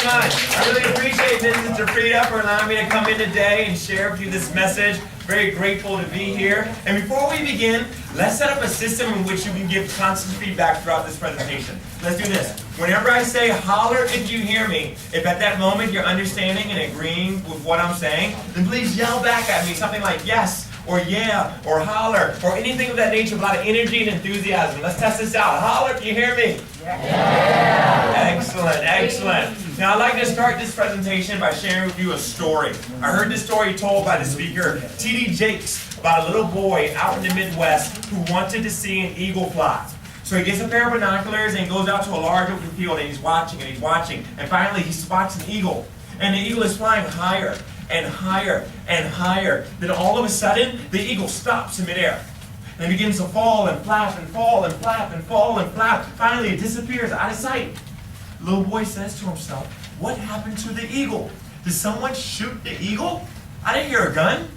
very much. I really appreciate this, Mr. Frida, for allowing me to come in today and share with you this message. Very grateful to be here. And before we begin, let's set up a system in which you can give constant feedback throughout this presentation. Let's do this. Whenever I say holler if you hear me, if at that moment you're understanding and agreeing with what I'm saying, then please yell back at me something like yes, or yeah, or holler, or anything of that nature, a lot of energy and enthusiasm. Let's test this out. Holler if you hear me. Yeah. Excellent, excellent. Now I'd like to start this presentation by sharing with you a story. I heard this story told by the speaker, T.D. Jakes, about a little boy out in the Midwest who wanted to see an eagle fly. So he gets a pair of binoculars and he goes out to a large open field and he's watching and he's watching. And finally he spots an eagle. And the eagle is flying higher and higher and higher. Then all of a sudden, the eagle stops in midair. And it begins to fall and flap and fall and flap and fall and flap. Finally, it disappears out of sight. The little boy says to himself, what happened to the eagle? Did someone shoot the eagle? I didn't hear a gun.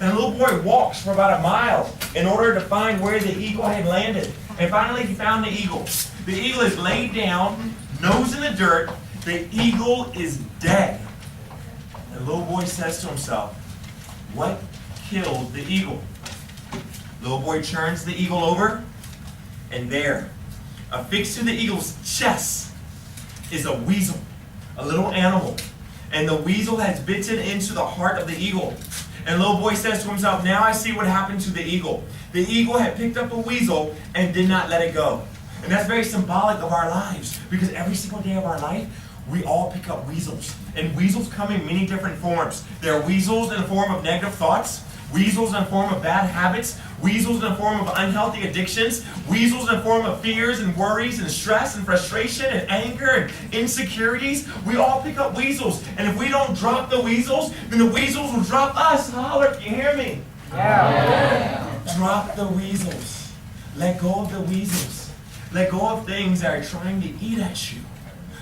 And the little boy walks for about a mile in order to find where the eagle had landed. And finally, he found the eagle. The eagle is laid down, nose in the dirt. The eagle is dead. And the little boy says to himself, what killed the eagle? The little boy turns the eagle over, and there, affixed to the eagle's chest, is a weasel, a little animal. And the weasel has bitten into the heart of the eagle. And the little boy says to himself, now I see what happened to the eagle. The eagle had picked up a weasel and did not let it go. And that's very symbolic of our lives, because every single day of our life, we all pick up weasels. And weasels come in many different forms. There are weasels in the form of negative thoughts, weasels in the form of bad habits, weasels in the form of unhealthy addictions, weasels in the form of fears and worries and stress and frustration and anger and insecurities. We all pick up weasels. And if we don't drop the weasels, then the weasels will drop us. Holler if you hear me. Yeah. Drop the weasels. Let go of the weasels. Let go of things that are trying to eat at you.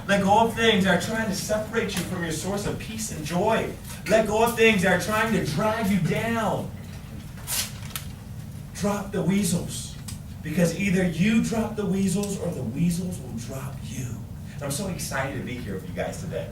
Let go of things that are trying to separate you from your source of peace and joy. Let go of things that are trying to drag you down. Drop the weasels. Because either you drop the weasels or the weasels will drop you. And I'm so excited to be here with you guys today.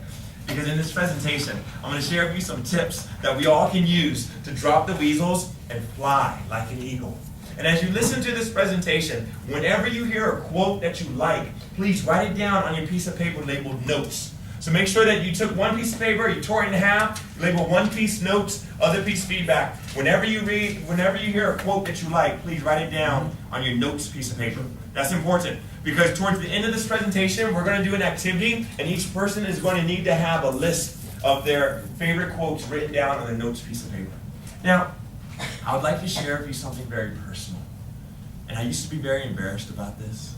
Because in this presentation, I'm going to share with you some tips that we all can use to drop the weasels and fly like an eagle. And as you listen to this presentation, whenever you hear a quote that you like, please write it down on your piece of paper labeled notes. So make sure that you took one piece of paper, you tore it in half, label one piece notes, other piece feedback. Whenever you hear a quote that you like, please write it down on your notes piece of paper. That's important, because towards the end of this presentation, we're going to do an activity, and each person is going to need to have a list of their favorite quotes written down on the notes piece of paper. Now, I would like to share with you something very personal. And I used to be very embarrassed about this,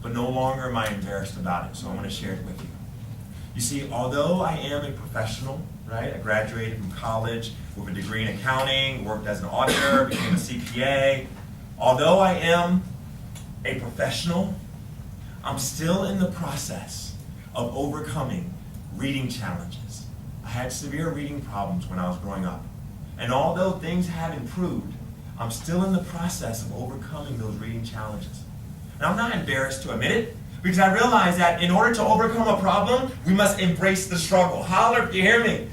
but no longer am I embarrassed about it, so I want to share it with you. You see, although I am a professional, right? I graduated from college with a degree in accounting, worked as an auditor, became a CPA. Although I am a professional, I'm still in the process of overcoming reading challenges. I had severe reading problems when I was growing up. And although things have improved, I'm still in the process of overcoming those reading challenges. And I'm not embarrassed to admit it, because I realize that in order to overcome a problem, we must embrace the struggle. Holler if you hear me.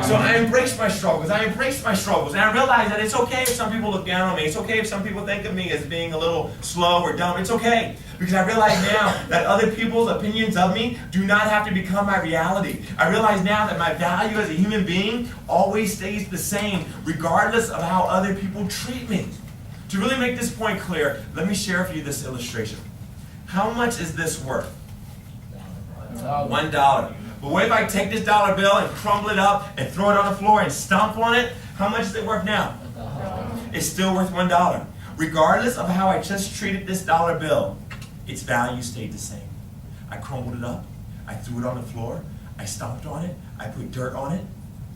So I embrace my struggles. And I realize that it's okay if some people look down on me. It's okay if some people think of me as being a little slow or dumb. It's okay. Because I realize now that other people's opinions of me do not have to become my reality. I realize now that my value as a human being always stays the same, regardless of how other people treat me. To really make this point clear, let me share with you this illustration. How much is this worth? $1. But what if I take this dollar bill and crumble it up and throw it on the floor and stomp on it? How much is it worth now? It's still worth $1. Regardless of how I just treated this dollar bill, its value stayed the same. I crumbled it up, I threw it on the floor, I stomped on it, I put dirt on it,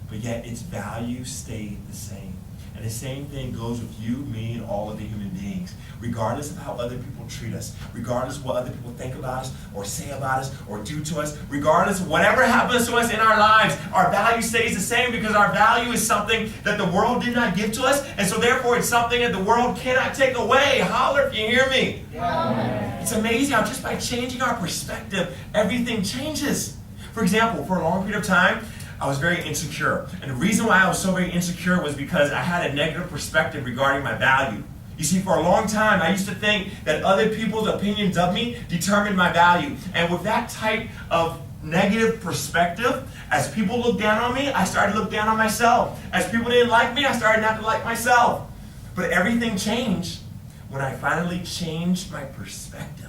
but yet its value stayed the same. And the same thing goes with you, me, and all of the human beings. Regardless of how other people treat us, regardless of what other people think about us, or say about us, or do to us, regardless of whatever happens to us in our lives, our value stays the same, because our value is something that the world did not give to us, and so therefore it's something that the world cannot take away. Holler if you hear me. Yeah. It's amazing how just by changing our perspective, everything changes. For example, for a long period of time, I was very insecure. And the reason why I was so very insecure was because I had a negative perspective regarding my value. You see, for a long time, I used to think that other people's opinions of me determined my value. And with that type of negative perspective, as people looked down on me, I started to look down on myself. As people didn't like me, I started not to like myself. But everything changed when I finally changed my perspective.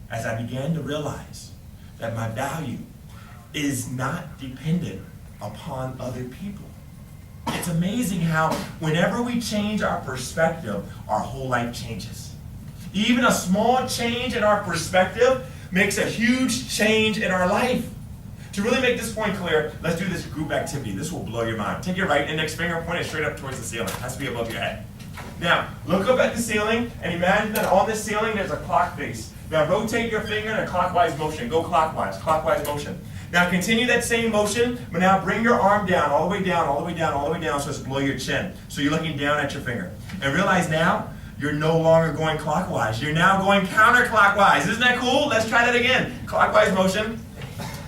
As I began to realize that my value is not dependent upon other people. It's amazing how whenever we change our perspective, our whole life changes. Even a small change in our perspective makes a huge change in our life. To really make this point clear, let's do this group activity. This will blow your mind. Take your right index finger, point it straight up towards the ceiling. It has to be above your head. Now, look up at the ceiling and imagine that on the ceiling there's a clock face. Now rotate your finger in a clockwise motion. Go clockwise motion. Now continue that same motion, but now bring your arm down, all the way down, all the way down, all the way down, so it's below your chin. So you're looking down at your finger. And realize now, you're no longer going clockwise. You're now going counterclockwise. Isn't that cool? Let's try that again. Clockwise motion.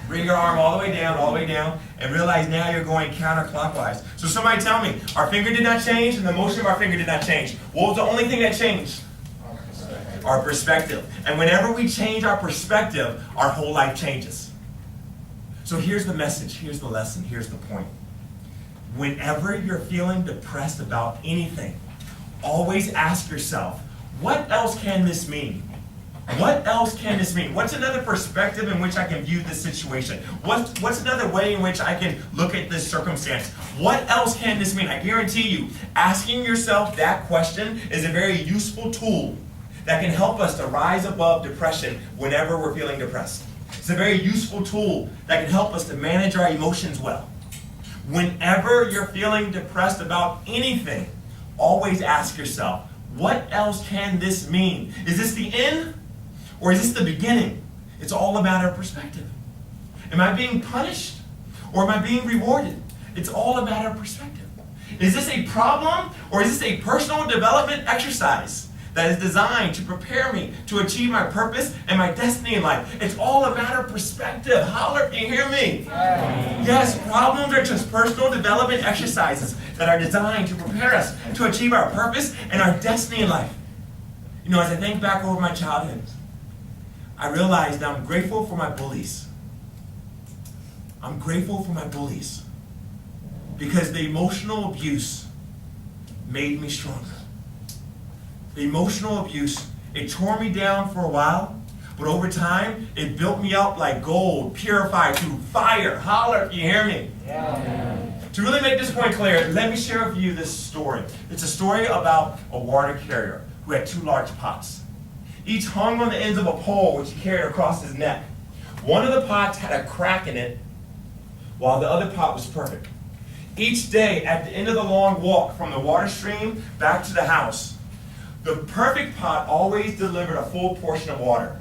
Bring your arm all the way down, and realize now you're going counterclockwise. So somebody tell me, our finger did not change, and the motion of our finger did not change. What was the only thing that changed? Our perspective. And whenever we change our perspective, our whole life changes. So here's the message, here's the lesson, here's the point. Whenever you're feeling depressed about anything, always ask yourself, what else can this mean? What else can this mean? What's another perspective in which I can view this situation? What's another way in which I can look at this circumstance? What else can this mean? I guarantee you, asking yourself that question is a very useful tool that can help us to rise above depression whenever we're feeling depressed. It's a very useful tool that can help us to manage our emotions well. Whenever you're feeling depressed about anything, always ask yourself, what else can this mean? Is this the end or is this the beginning? It's all a matter of perspective. Am I being punished or am I being rewarded? It's all a matter of perspective. Is this a problem or is this a personal development exercise that is designed to prepare me to achieve my purpose and my destiny in life? It's all a matter of perspective. Holler if you hear me. Yes, problems are just personal development exercises that are designed to prepare us to achieve our purpose and our destiny in life. You know, as I think back over my childhood, I realized that I'm grateful for my bullies. I'm grateful for my bullies because the emotional abuse made me stronger. The emotional abuse, it tore me down for a while, but over time, it built me up like gold, purified through fire. Holler if you hear me. Yeah. To really make this point clear, let me share with you this story. It's a story about a water carrier who had two large pots. Each hung on the ends of a pole which he carried across his neck. One of the pots had a crack in it, while the other pot was perfect. Each day, at the end of the long walk from the water stream back to the house, the perfect pot always delivered a full portion of water,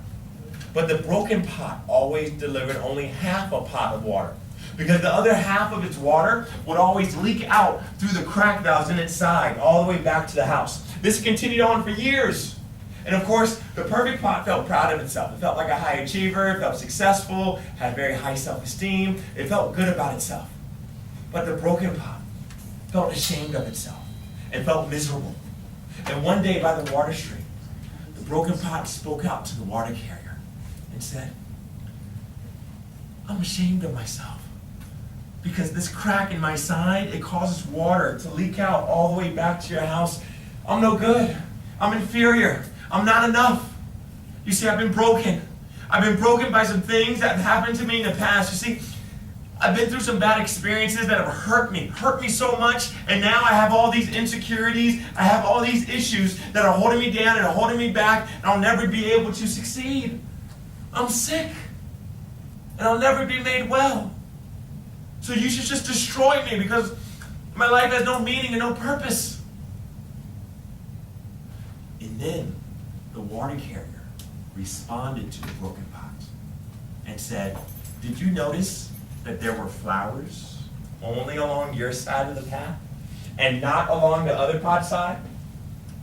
but the broken pot always delivered only half a pot of water, because the other half of its water would always leak out through the crack valves in its side all the way back to the house. This continued on for years. And of course, the perfect pot felt proud of itself. It felt like a high achiever, it felt successful, had very high self-esteem, it felt good about itself. But the broken pot felt ashamed of itself and felt miserable. And one day by the water stream, the broken pot spoke out to the water carrier and said, I'm ashamed of myself because this crack in my side, it causes water to leak out all the way back to your house. I'm no good. I'm inferior. I'm not enough. You see, I've been broken. I've been broken by some things that happened to me in the past. You see, I've been through some bad experiences that have hurt me so much, and now I have all these insecurities, I have all these issues that are holding me down and are holding me back, and I'll never be able to succeed. I'm sick, and I'll never be made well. So you should just destroy me because my life has no meaning and no purpose. And then the water carrier responded to the broken pot and said, did you notice that there were flowers only along your side of the path and not along the other pot side?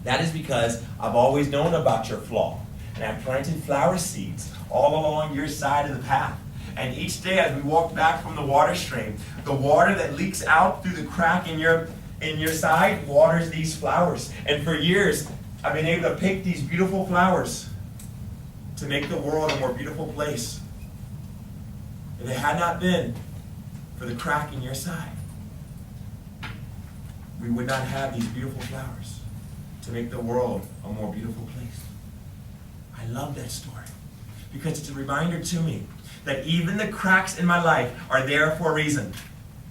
That is because I've always known about your flaw, and I've planted flower seeds all along your side of the path. And each day as we walk back from the water stream, the water that leaks out through the crack in your side waters these flowers. And for years, I've been able to pick these beautiful flowers to make the world a more beautiful place. If it had not been for the crack in your side, we would not have these beautiful flowers to make the world a more beautiful place. I love that story because it's a reminder to me that even the cracks in my life are there for a reason.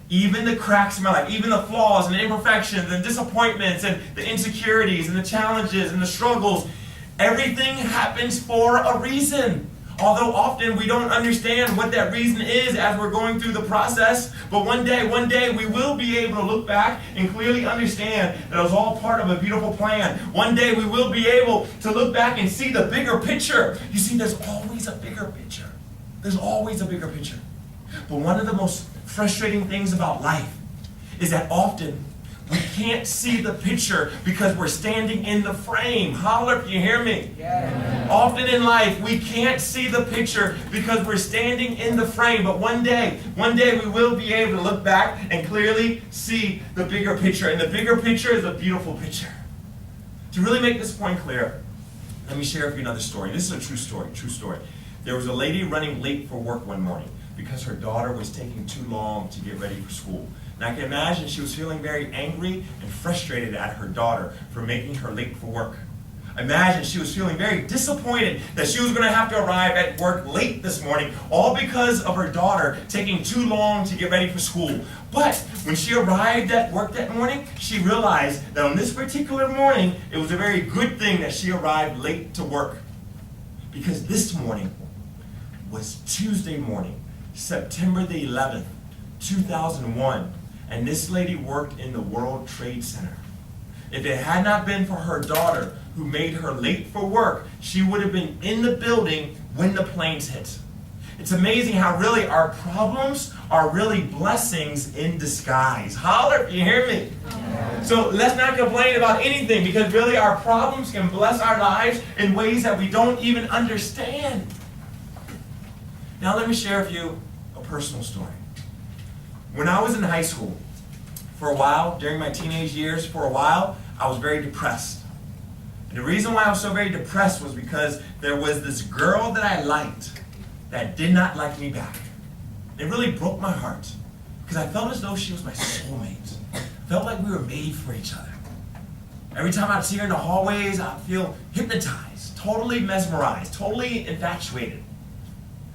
Even the cracks in my life, even the flaws and the imperfections and disappointments and the insecurities and the challenges and the struggles, everything happens for a reason. Although often we don't understand what that reason is as we're going through the process, but one day we will be able to look back and clearly understand that it was all part of a beautiful plan. One day we will be able to look back and see the bigger picture. You see, there's always a bigger picture. There's always a bigger picture. But one of the most frustrating things about life is that often we can't see the picture because we're standing in the frame. Holler if you hear me. Yeah. Often in life, we can't see the picture because we're standing in the frame. But one day we will be able to look back and clearly see the bigger picture. And the bigger picture is a beautiful picture. To really make this point clear, let me share with you another story. This is a true story. There was a lady running late for work one morning because her daughter was taking too long to get ready for school. And I can imagine she was feeling very angry and frustrated at her daughter for making her late for work. Imagine she was feeling very disappointed that she was going to have to arrive at work late this morning, all because of her daughter taking too long to get ready for school. But when she arrived at work that morning, she realized that on this particular morning, it was a very good thing that she arrived late to work. Because this morning was Tuesday morning, September the 11th, 2001. And this lady worked in the World Trade Center. If it had not been for her daughter who made her late for work, she would have been in the building when the planes hit. It's amazing how really our problems are really blessings in disguise. Holler if you hear me. Yeah. So let's not complain about anything because really our problems can bless our lives in ways that we don't even understand. Now let me share with you a personal story. When I was in high school, for a while, during my teenage years, I was very depressed. And the reason why I was so very depressed was because there was this girl that I liked that did not like me back. It really broke my heart because I felt as though she was my soulmate. I felt like we were made for each other. Every time I'd see her in the hallways, I'd feel hypnotized, totally mesmerized, totally infatuated.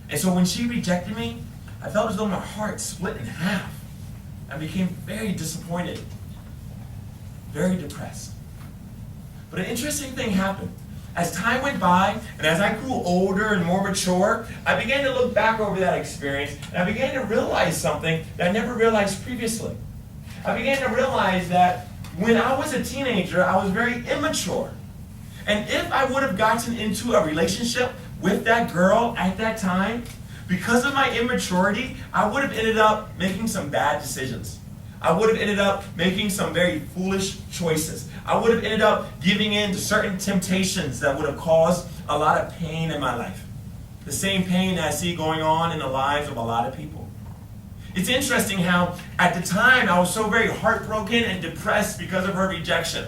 And so when she rejected me, I felt as though my heart split in half. I became very disappointed, very depressed. But an interesting thing happened. As time went by, and as I grew older and more mature, I began to look back over that experience, and I began to realize something that I never realized previously. I began to realize that when I was a teenager, I was very immature. And if I would have gotten into a relationship with that girl at that time, because of my immaturity, I would have ended up making some bad decisions. I would have ended up making some very foolish choices. I would have ended up giving in to certain temptations that would have caused a lot of pain in my life. The same pain that I see going on in the lives of a lot of people. It's interesting how at the time I was so very heartbroken and depressed because of her rejection.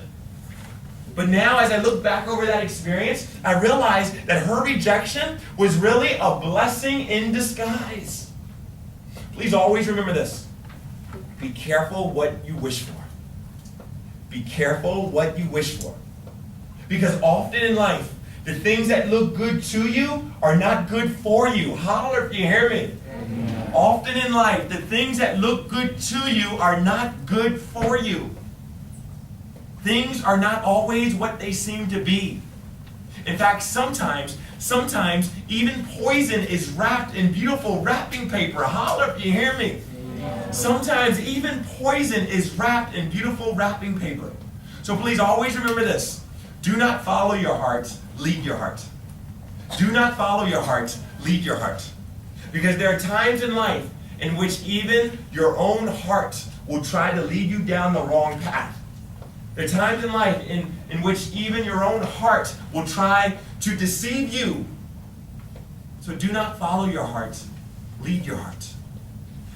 But now as I look back over that experience, I realize that her rejection was really a blessing in disguise. Please always remember this. Be careful what you wish for. Be careful what you wish for. Because often in life, the things that look good to you are not good for you. Holler if you hear me. Amen. Often in life, the things that look good to you are not good for you. Things are not always what they seem to be. In fact, sometimes even poison is wrapped in beautiful wrapping paper. Holler if you hear me. Sometimes even poison is wrapped in beautiful wrapping paper. So please always remember this. Do not follow your heart, lead your heart. Do not follow your heart, lead your heart. Because there are times in life in which even your own heart will try to lead you down the wrong path. There are times in life in which even your own heart will try to deceive you. So do not follow your heart, Lead your heart.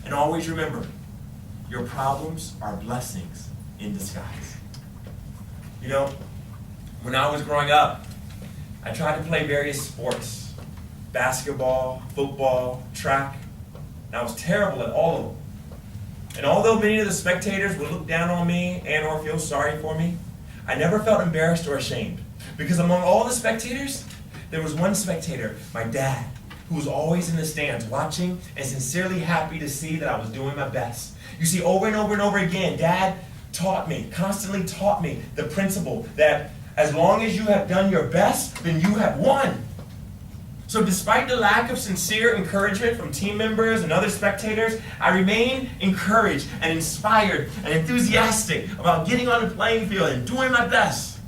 And always remember, your problems are blessings in disguise. You know, when I was growing up, I tried to play various sports. Basketball, football, track. And I was terrible at all of them. And although many of the spectators would look down on me and or feel sorry for me, I never felt embarrassed or ashamed. Because among all the spectators, there was one spectator, my dad, who was always in the stands watching and sincerely happy to see that I was doing my best. You see, over and over and over again, Dad constantly taught me the principle that as long as you have done your best, then you have won. So despite the lack of sincere encouragement from team members and other spectators, I remain encouraged and inspired and enthusiastic about getting on the playing field and doing my best.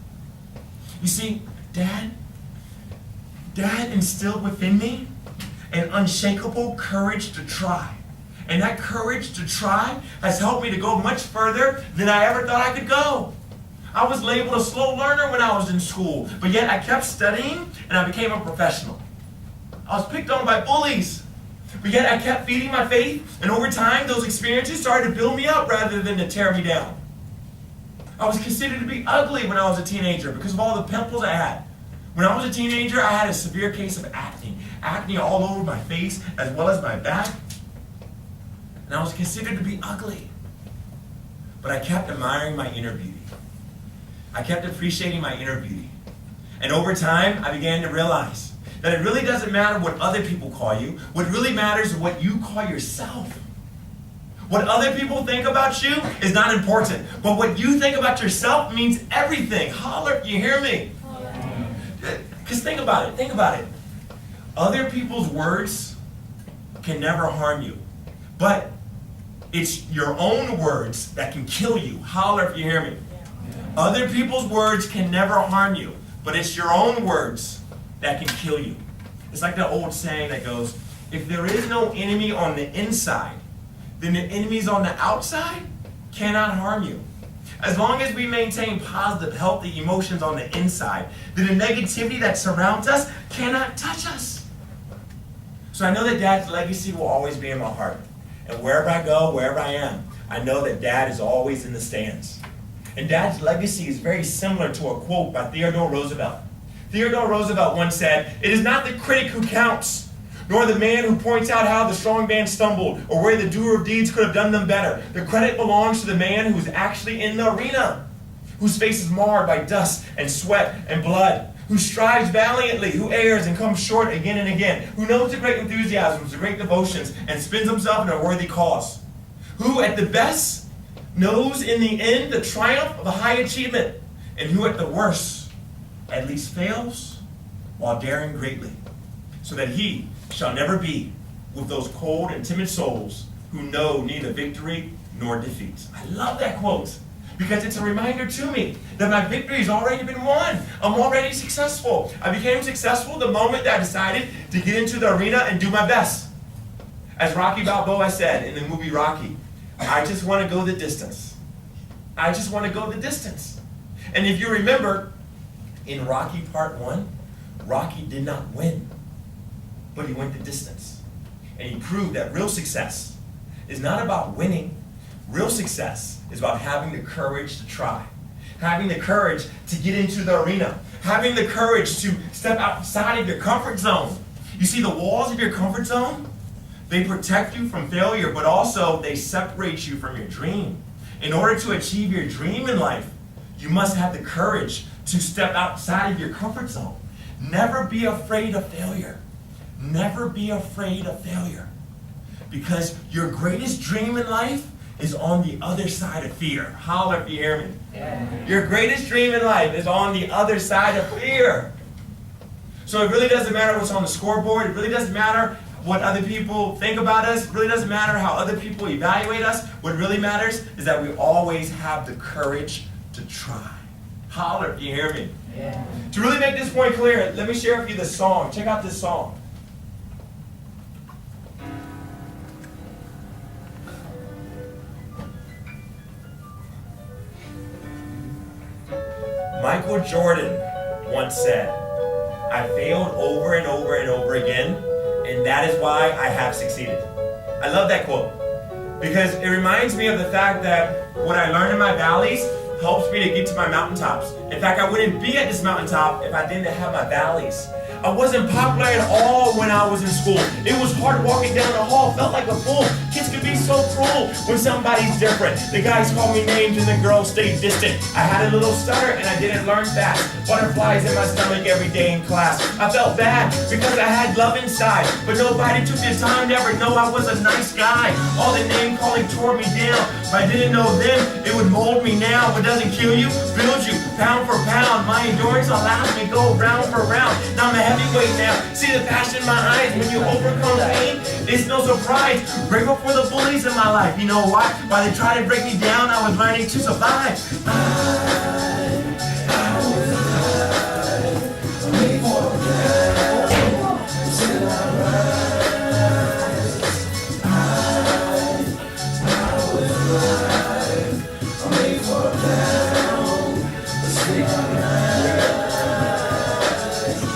You see, Dad instilled within me an unshakable courage to try. And that courage to try has helped me to go much further than I ever thought I could go. I was labeled a slow learner when I was in school, but yet I kept studying and I became a professional. I was picked on by bullies, but yet I kept feeding my faith, and over time those experiences started to build me up rather than to tear me down. I was considered to be ugly when I was a teenager because of all the pimples I had. When I was a teenager, I had a severe case of acne all over my face as well as my back. And I was considered to be ugly. But I kept admiring my inner beauty. I kept appreciating my inner beauty. And over time, I began to realize that it really doesn't matter what other people call you. What really matters is what you call yourself. What other people think about you is not important. But what you think about yourself means everything. Holler, you hear me? Because think about it. Other people's words can never harm you. But it's your own words that can kill you. Holler if you hear me. Other people's words can never harm you. But it's your own words that can kill you. It's like that old saying that goes, if there is no enemy on the inside, then the enemies on the outside cannot harm you. As long as we maintain positive, healthy emotions on the inside, then the negativity that surrounds us cannot touch us. So I know that Dad's legacy will always be in my heart. And wherever I go, wherever I am, I know that Dad is always in the stands. And Dad's legacy is very similar to a quote by Theodore Roosevelt. Theodore Roosevelt once said, "It is not the critic who counts, nor the man who points out how the strong man stumbled, or where the doer of deeds could have done them better. The credit belongs to the man who's actually in the arena, whose face is marred by dust and sweat and blood, who strives valiantly, who errs and comes short again and again, who knows the great enthusiasms, the great devotions, and spends himself in a worthy cause, who at the best knows in the end the triumph of a high achievement, and who at the worst at least fails while daring greatly, so that he shall never be with those cold and timid souls who know neither victory nor defeat." I love that quote because it's a reminder to me that my victory has already been won. I'm already successful. I became successful the moment that I decided to get into the arena and do my best. As Rocky Balboa said in the movie Rocky, I just want to go the distance. I just want to go the distance. And if you remember, in Rocky Part 1, Rocky did not win, but he went the distance. And he proved that real success is not about winning. Real success is about having the courage to try, having the courage to get into the arena, having the courage to step outside of your comfort zone. You see, the walls of your comfort zone, they protect you from failure, but also they separate you from your dream. In order to achieve your dream in life, you must have the courage to step outside of your comfort zone. Never be afraid of failure. Never be afraid of failure. Because your greatest dream in life is on the other side of fear. Holler if you hear me. Yeah. Your greatest dream in life is on the other side of fear. So it really doesn't matter what's on the scoreboard. It really doesn't matter what other people think about us. It really doesn't matter how other people evaluate us. What really matters is that we always have the courage to try. Holler if you hear me. Yeah. To really make this point clear, let me share with you this song. Check out this song. Michael Jordan once said, "I failed over and over and over again, and that is why I have succeeded. I love that quote because it reminds me of the fact that what I learned in my valleys helps me to get to my mountaintops. In fact, I wouldn't be at this mountaintop if I didn't have my valleys. I wasn't popular at all when I was in school. It was hard walking down the hall, felt like a fool. Kids could be so cruel when somebody's different. The guys called me names and the girls stayed distant. I had a little stutter and I didn't learn fast. Butterflies in my stomach every day in class. I felt bad because I had love inside, but nobody took the time to ever know I was a nice guy. All the name calling tore me down. If I didn't know then, it would mold me now. What doesn't kill you, builds you, pound for pound. My endurance allows me to go round for round. Now I'm a heavyweight now. See the passion in my eyes when you overcome pain? It's no surprise. Grateful for the bullies in my life. You know why? While they tried to break me down, I was learning to survive.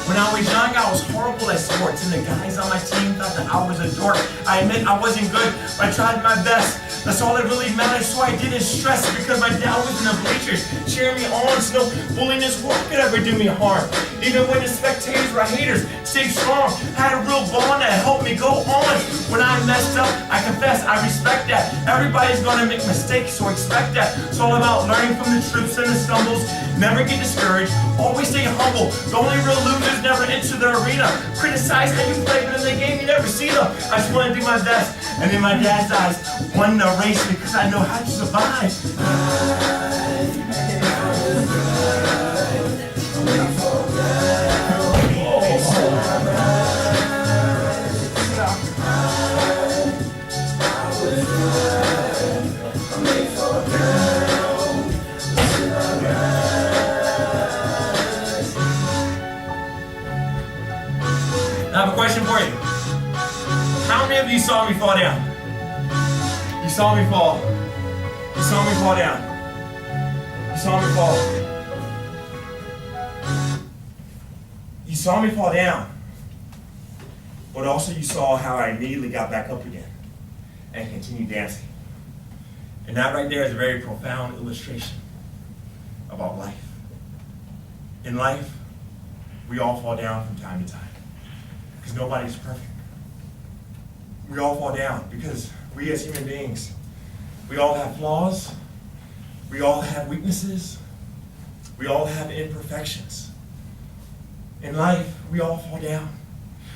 When I was young, I was horrible at sports, and the guys on my team thought that I was a dork. I admit I wasn't good, but I tried my best. That's all that really mattered, so I didn't stress because my dad was in the bleachers cheering me on, so no bullying this world could ever do me harm. Even when the spectators were haters, stayed strong, had a real bond that helped me go on. When I messed up, I confess, I respect that. Everybody's gonna make mistakes, so expect that. It's all about learning from the trips and the stumbles. Never get discouraged, always stay humble. The only real losers never enter the arena. Criticize how you play, but in the game you never see them. I just wanna do my best, and in my dad's eyes, won the race because I know how to survive. I have a question for you. How many of you saw me fall down? You saw me fall. You saw me fall down. You saw me fall. You saw me fall down. But also you saw how I immediately got back up again and continued dancing. And that right there is a very profound illustration about life. In life, we all fall down from time to time because nobody's perfect. We all fall down because we as human beings, we all have flaws, we all have weaknesses, we all have imperfections. In life, we all fall down,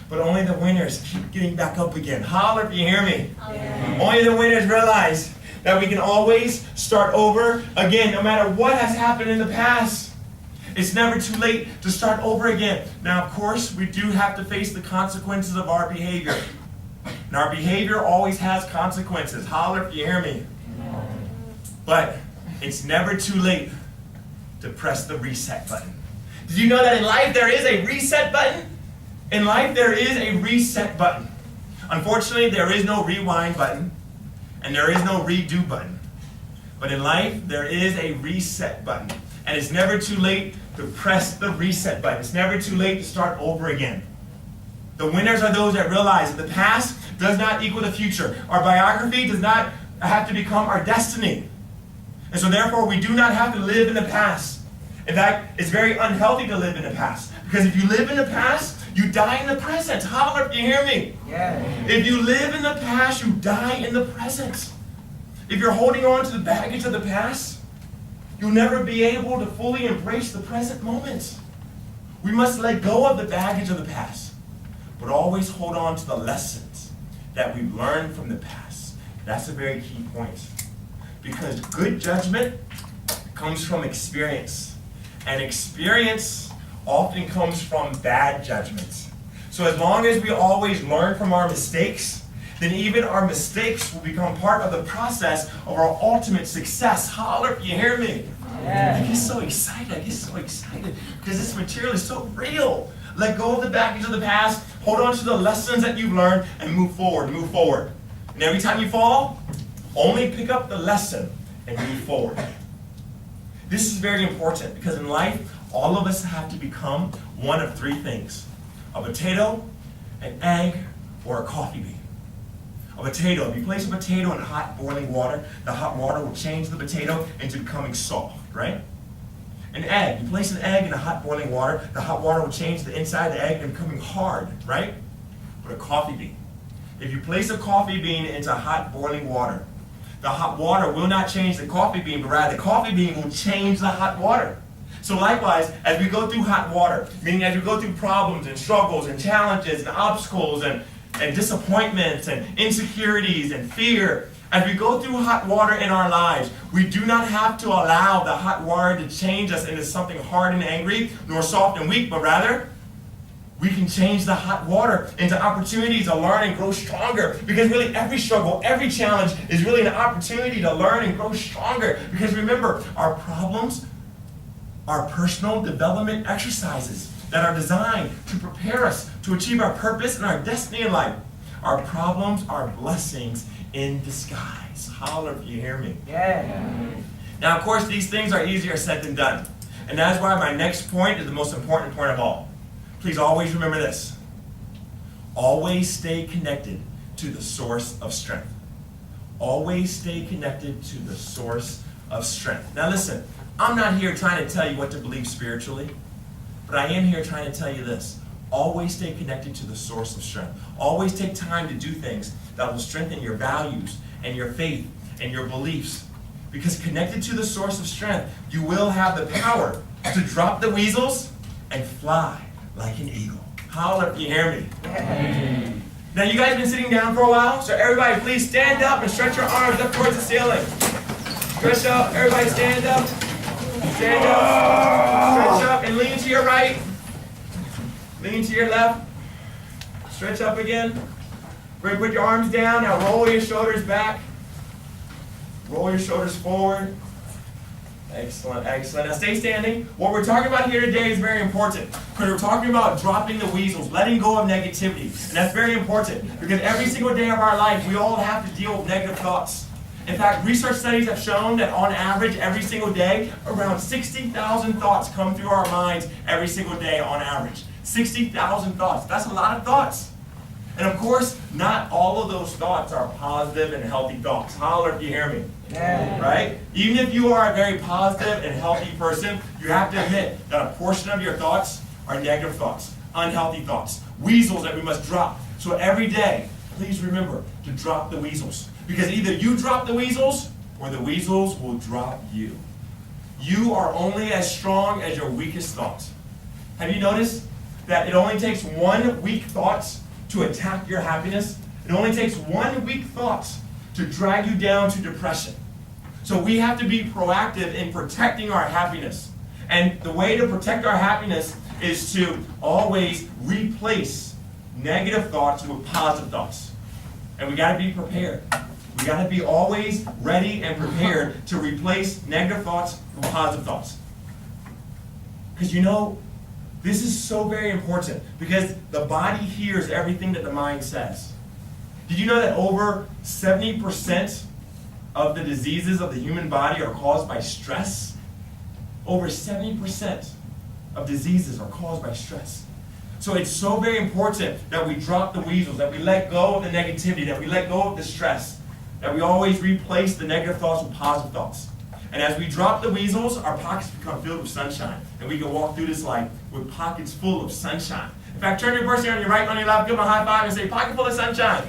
but only the winners keep getting back up again. Holler if you hear me. Yeah. Only the winners realize that we can always start over again, no matter what has happened in the past. It's never too late to start over again. Now, of course, we do have to face the consequences of our behavior. And our behavior always has consequences. Holler if you hear me. But it's never too late to press the reset button. Did you know that in life there is a reset button? In life there is a reset button. Unfortunately, there is no rewind button, and there is no redo button. But in life, there is a reset button. And it's never too late to press the reset button. It's never too late to start over again. The winners are those that realize that the past does not equal the future. Our biography does not have to become our destiny. And so therefore, we do not have to live in the past. In fact, it's very unhealthy to live in the past. Because if you live in the past, you die in the present. Holler if you hear me. Yeah. If you live in the past, you die in the present. If you're holding on to the baggage of the past, you'll never be able to fully embrace the present moment. We must let go of the baggage of the past, but always hold on to the lessons that we've learned from the past. That's a very key point. Because good judgment comes from experience. And experience often comes from bad judgments. So as long as we always learn from our mistakes, then even our mistakes will become part of the process of our ultimate success. Holler if you hear me. Yeah. I get so excited. Because this material is so real. Let go of the baggage of the past, hold on to the lessons that you've learned, and move forward. And every time you fall, only pick up the lesson and move forward. This is very important because in life, all of us have to become one of three things: a potato, an egg, or a coffee bean. A potato, if you place a potato in hot boiling water, the hot water will change the potato into becoming soft, right? An egg, you place an egg in a hot boiling water, the hot water will change the inside of the egg into becoming hard, right? But a coffee bean, if you place a coffee bean into hot boiling water, the hot water will not change the coffee bean, but rather the coffee bean will change the hot water. So likewise, as we go through hot water, meaning as we go through problems and struggles and challenges and obstacles and disappointments and insecurities and fear, as we go through hot water in our lives, we do not have to allow the hot water to change us into something hard and angry, nor soft and weak, but rather, we can change the hot water into opportunities to learn and grow stronger. Because really every struggle, every challenge is really an opportunity to learn and grow stronger. Because remember, our problems are personal development exercises that are designed to prepare us to achieve our purpose and our destiny in life. Our problems are blessings in disguise. Holler if you hear me. Yeah. Now, of course, these things are easier said than done. And that's why my next point is the most important point of all. Please always remember this. Always stay connected to the source of strength. Always stay connected to the source of strength. Now listen, I'm not here trying to tell you what to believe spiritually, but I am here trying to tell you this. Always stay connected to the source of strength. Always take time to do things that will strengthen your values and your faith and your beliefs. Because connected to the source of strength, you will have the power to drop the weasels and fly like an eagle. Holler if you hear me. Yeah. Now you guys have been sitting down for a while, so everybody please stand up and stretch your arms up towards the ceiling. Stretch up, everybody stand up. Stand up, stretch up and lean to your right. Lean to your left. Stretch up again. We're going to put your arms down. Now roll your shoulders back. Roll your shoulders forward. Excellent, excellent. Now stay standing. What we're talking about here today is very important. Because we're talking about dropping the weasels, letting go of negativity. And that's very important. Because every single day of our life, we all have to deal with negative thoughts. In fact, research studies have shown that on average, every single day, around 60,000 thoughts come through our minds every single day on average. 60,000 thoughts. That's a lot of thoughts. And of course, not all of those thoughts are positive and healthy thoughts. Holler if you hear me. Yeah. Right? Even if you are a very positive and healthy person, you have to admit that a portion of your thoughts are negative thoughts, unhealthy thoughts, weasels that we must drop. So every day, please remember to drop the weasels. Because either you drop the weasels or the weasels will drop you. You are only as strong as your weakest thoughts. Have you noticed that it only takes one weak thought to attack your happiness? It only takes one weak thought to drag you down to depression. So we have to be proactive in protecting our happiness. And the way to protect our happiness is to always replace negative thoughts with positive thoughts. And we got to be prepared. We got to be always ready and prepared to replace negative thoughts with positive thoughts. Because you know, this is so very important because the body hears everything that the mind says. Did you know that over 70% of the diseases of the human body are caused by stress? Over 70% of diseases are caused by stress. So it's so very important that we drop the weasels, that we let go of the negativity, that we let go of the stress, that we always replace the negative thoughts with positive thoughts. And as we drop the weasels, our pockets become filled with sunshine. And we can walk through this life with pockets full of sunshine. In fact, turn to your person on your right and on your left, give them a high five and say, pocket full of sunshine.